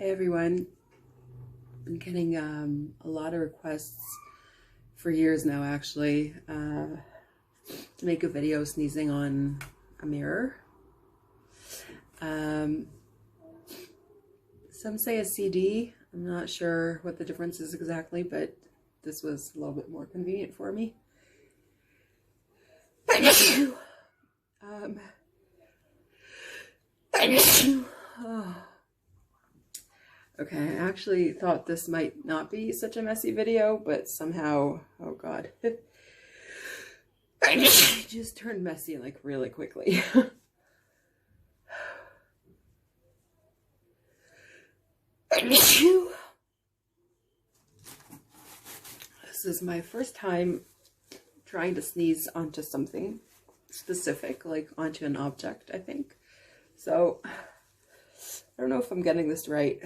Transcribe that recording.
Hey everyone, been getting a lot of requests for years now actually to make a video sneezing on a mirror. Some say a CD. I'm not sure what the difference is exactly, but this was a little bit more convenient for me. Oh. Okay, I actually thought this might not be such a messy video, but somehow, oh god, it just turned messy like really quickly. This is my first time trying to sneeze onto something specific, like onto an object, I think. So, I don't know if I'm getting this right.